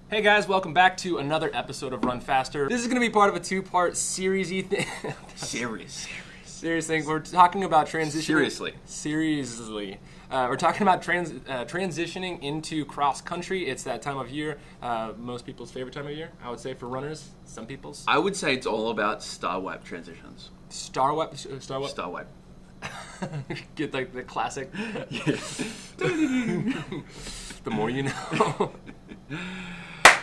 Hey guys, welcome back to another episode of Run Faster. This is going to be part of a two-part series-y thing. Serious thing. We're talking about transitioning. Seriously. We're talking about transitioning into cross-country. It's that time of year, most people's favorite time of year, I would say, for runners. Some people's. I would say it's all about star wipe transitions. Star wipe? Star wipe. Get like the classic. Yeah. The more you know.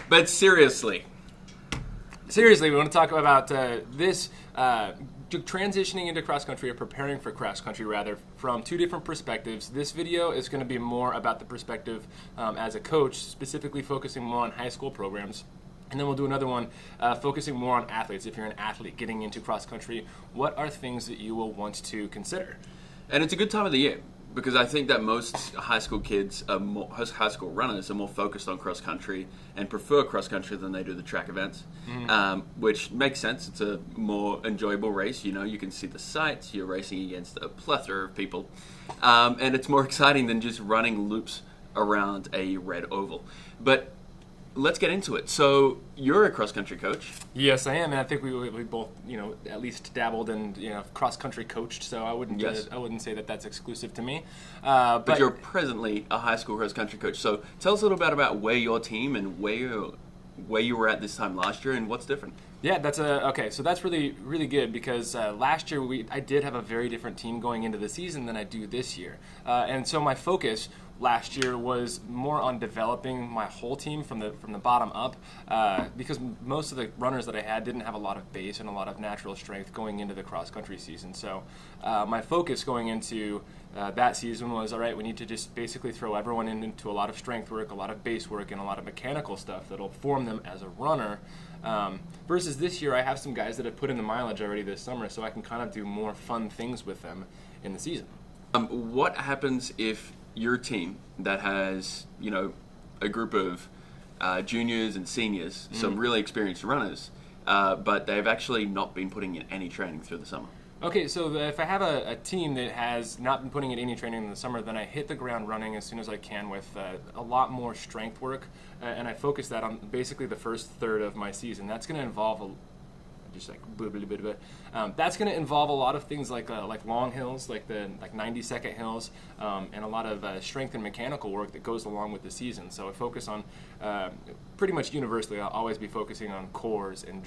But seriously, we want to talk about this transitioning into cross-country, or preparing for cross-country rather, from two different perspectives. This video is going to be more about the perspective as a coach, specifically focusing more on high school programs. And then we'll do another one focusing more on athletes. If you're an athlete getting into cross-country, what are things that you will want to consider? And it's a good time of the year, because I think that most high school kids, high school runners, are more focused on cross-country and prefer cross-country than they do the track events, which makes sense. It's a more enjoyable race. You know, you can see the sights. You're racing against a plethora of people. And it's more exciting than just running loops around a red oval. But let's get into it. So you're a cross-country coach. Yes, I am, and I think we both, at least dabbled and cross-country coached. So I wouldn't say that that's exclusive to me. But you're presently a high school cross-country coach. So tell us a little bit about where your team and where you were at this time last year and what's different. Yeah, okay. So that's really good, because last year I did have a very different team going into the season than I do this year, and so my focus last year was more on developing my whole team from the bottom up, because most of the runners that I had didn't have a lot of base and a lot of natural strength going into the cross-country season. So my focus going into that season was, all right, we need to just basically throw everyone into a lot of strength work, a lot of base work, and a lot of mechanical stuff that'll form them as a runner. Versus this year, I have some guys that have put in the mileage already this summer, so I can kind of do more fun things with them in the season. What happens if your team that has, a group of juniors and seniors, some really experienced runners, but they've actually not been putting in any training through the summer? Okay, so if I have a team that has not been putting in any training in the summer, then I hit the ground running as soon as I can with a lot more strength work, and I focus that on basically the first third of my season. That's going to involve that's going to involve a lot of things like long hills, like 90-second hills, and a lot of strength and mechanical work that goes along with the season. So I focus on pretty much universally. I'll always be focusing on cores and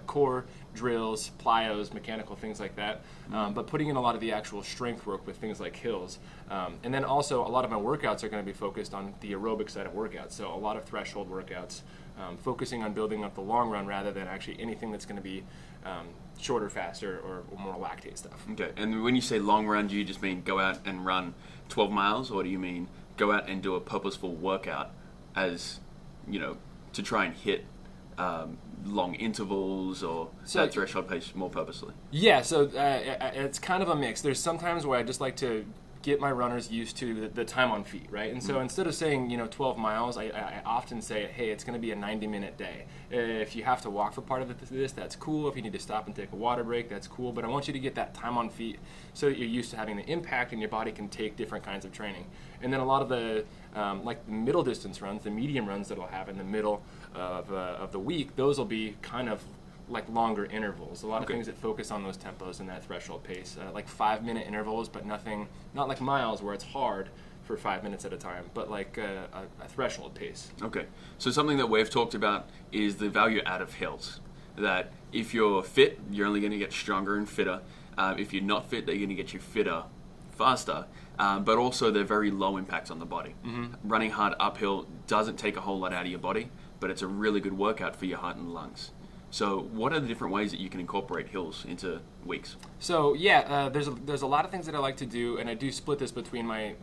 core drills, plyos, mechanical things like that. But putting in a lot of the actual strength work with things like hills, and then also a lot of my workouts are going to be focused on the aerobic side of workouts. So a lot of threshold workouts. Focusing on building up the long run rather than actually anything that's going to be shorter, faster, or more lactate stuff. Okay, and when you say long run, do you just mean go out and run 12 miles, or do you mean go out and do a purposeful workout as, to try and hit long intervals or that threshold pace more purposely? Yeah, so it's kind of a mix. There's sometimes where I just like to get my runners used to the time on feet, right? And so instead of saying, 12 miles, I often say, hey, it's going to be a 90-minute day. If you have to walk for part of this, that's cool. If you need to stop and take a water break, that's cool. But I want you to get that time on feet so that you're used to having the impact and your body can take different kinds of training. And then a lot of the middle distance runs, the medium runs that I'll have in the middle of the week, those will be kind of like longer intervals. A lot of things that focus on those tempos and that threshold pace, like 5-minute intervals, but not like miles where it's hard for 5 minutes at a time, but like a threshold pace. Okay, so something that we've talked about is the value add of hills. That if you're fit, you're only going to get stronger and fitter. If you're not fit, they're going to get you fitter faster. But also they're very low impact on the body. Running hard uphill doesn't take a whole lot out of your body, but it's a really good workout for your heart and lungs. So what are the different ways that you can incorporate hills into weeks? So yeah, there's a lot of things that I like to do, and I do split this between my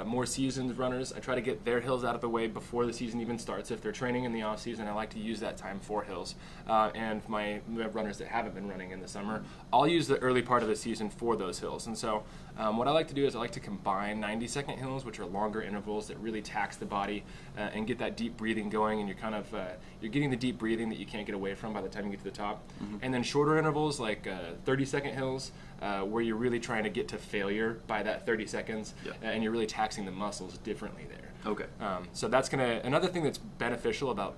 more seasoned runners. I try to get their hills out of the way before the season even starts. If they're training in the off season, I like to use that time for hills. And my runners that haven't been running in the summer, I'll use the early part of the season for those hills. And so what I like to do is I like to combine 90-second hills, which are longer intervals that really tax the body and get that deep breathing going, and you're getting the deep breathing that you can't get away from by the time you get to the top. And then shorter intervals like 30-second hills, where you're really trying to get to failure by that 30 seconds, and you're really taxing the muscles differently there. Okay. So that's another thing that's beneficial about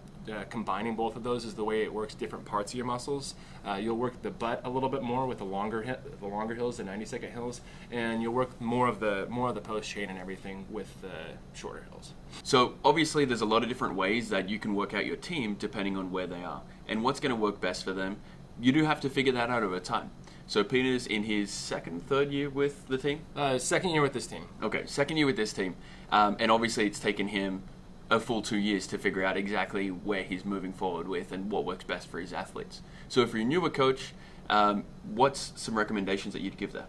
combining both of those is the way it works different parts of your muscles. You'll work the butt a little bit more with the longer hills, the 90-second hills, and you'll work more of the post chain and everything with the shorter hills. So obviously there's a lot of different ways that you can work out your team depending on where they are and what's going to work best for them. You do have to figure that out over time. So Peter's in his third year with the team? Second year with this team. Okay, second year with this team. And obviously it's taken him a full 2 years to figure out exactly where he's moving forward with and what works best for his athletes. So if you're a newer coach, what's some recommendations that you'd give there?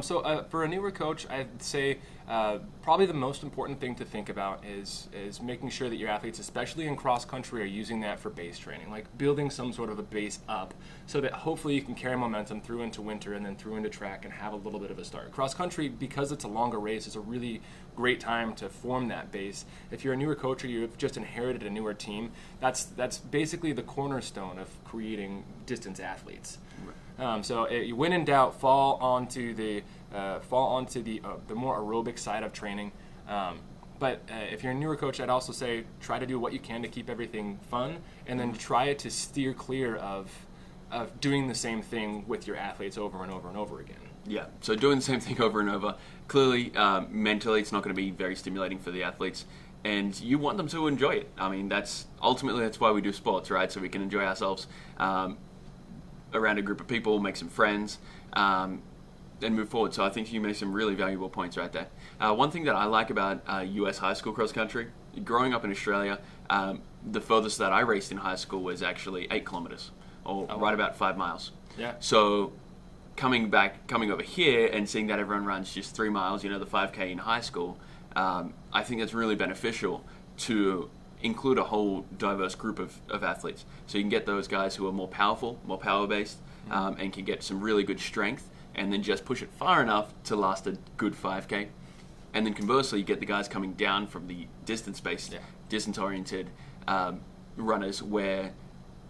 So for a newer coach, I'd say probably the most important thing to think about is making sure that your athletes, especially in cross country, are using that for base training, like building some sort of a base up so that hopefully you can carry momentum through into winter and then through into track and have a little bit of a start. Cross country, because it's a longer race, is a really great time to form that base. If you're a newer coach or you've just inherited a newer team, that's basically the cornerstone of creating distance athletes. Right. So when in doubt, fall onto the more aerobic side of training. But if you're a newer coach, I'd also say try to do what you can to keep everything fun, and then try to steer clear of doing the same thing with your athletes over and over and over again. Yeah, so doing the same thing over and over. Clearly, mentally, it's not going to be very stimulating for the athletes, and you want them to enjoy it. I mean, that's why we do sports, right? So we can enjoy ourselves around a group of people, make some friends, and move forward. So I think you made some really valuable points right there. One thing that I like about US high school cross country, growing up in Australia, the furthest that I raced in high school was actually 8 kilometers, or right about 5 miles. Yeah. So coming over here and seeing that everyone runs just 3 miles, the 5K in high school, I think that's really beneficial to include a whole diverse group of athletes. So you can get those guys who are more powerful, more power-based, and can get some really good strength, and then just push it far enough to last a good 5K. And then conversely, you get the guys coming down from the distance-based, distance-oriented runners where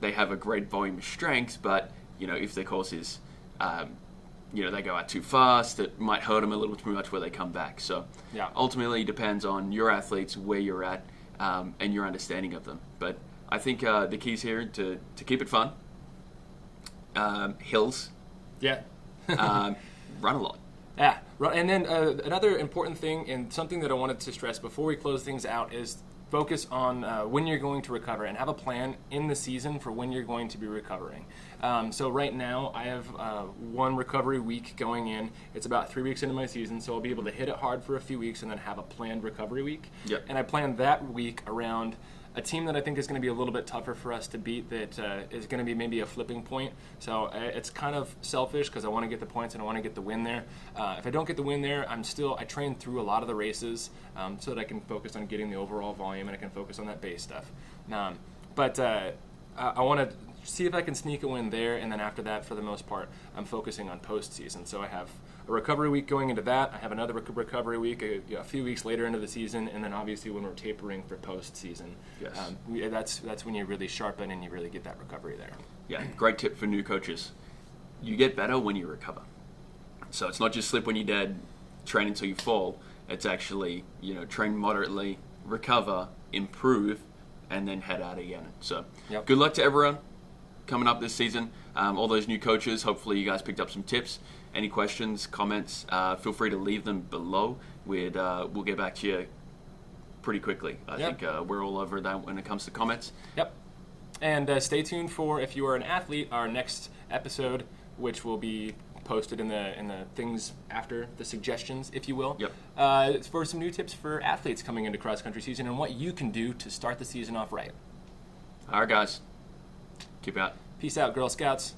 they have a great volume of strength, but if their course is they go out too fast, it might hurt them a little too much where they come back. So ultimately it depends on your athletes, where you're at, and your understanding of them. But I think the keys here to keep it fun, hills, run a lot. Yeah, and then another important thing and something that I wanted to stress before we close things out is focus on when you're going to recover and have a plan in the season for when you're going to be recovering. So right now I have 1 recovery week going in. It's about 3 weeks into my season, so I'll be able to hit it hard for a few weeks and then have a planned recovery week. Yep. And I plan that week around a team that I think is going to be a little bit tougher for us to beat, that is going to be maybe a flipping point. So it's kind of selfish because I want to get the points and I want to get the win there. If I don't get the win there, I train through a lot of the races so that I can focus on getting the overall volume and I can focus on that base stuff. But I want to see if I can sneak a win there, and then after that, for the most part, I'm focusing on postseason. So I have a recovery week going into that. I have another recovery week a few weeks later into the season, and then obviously when we're tapering for postseason, that's when you really sharpen and you really get that recovery there. Yeah, great tip for new coaches. You get better when you recover. So it's not just slip when you're dead, train until you fall. It's actually, train moderately, recover, improve, and then head out again. So good luck to everyone coming up this season. All those new coaches, hopefully you guys picked up some tips. Any questions, comments, feel free to leave them below. We'll get back to you pretty quickly. I think we're all over that when it comes to comments. Yep. And stay tuned for, if you are an athlete, our next episode, which will be posted in the things after the suggestions, if you will. Yep. For some new tips for athletes coming into cross country season and what you can do to start the season off right. All right, guys. Keep out. Peace out, Girl Scouts.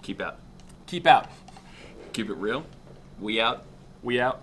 Keep out. Keep out. Keep it real. We out. We out.